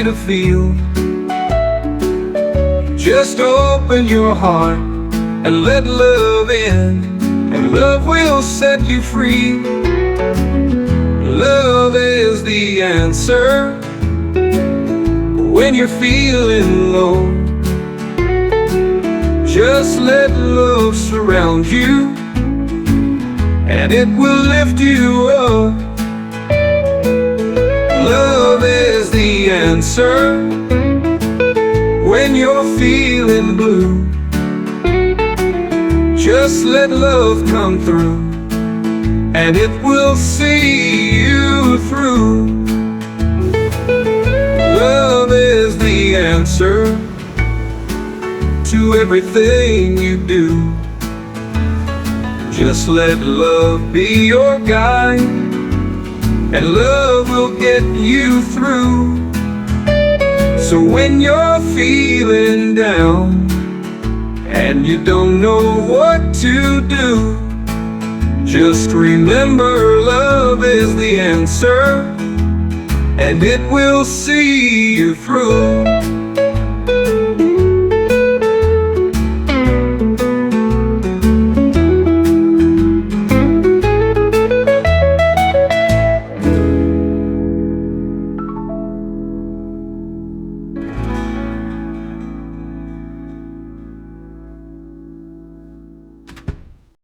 to feel. Just open your heart and let love in, and love will set you free. Love is the answer when you're feeling low. Just let love surround you, and it will lift you up. Love is the answer when you're feeling blue. Just let love come through, and it will see you through. Love is the answer to everything you do. Just let love be your guide, and love will get you through. So when you're feeling down and you don't know what to do, just remember love is the answer, and it will see you through.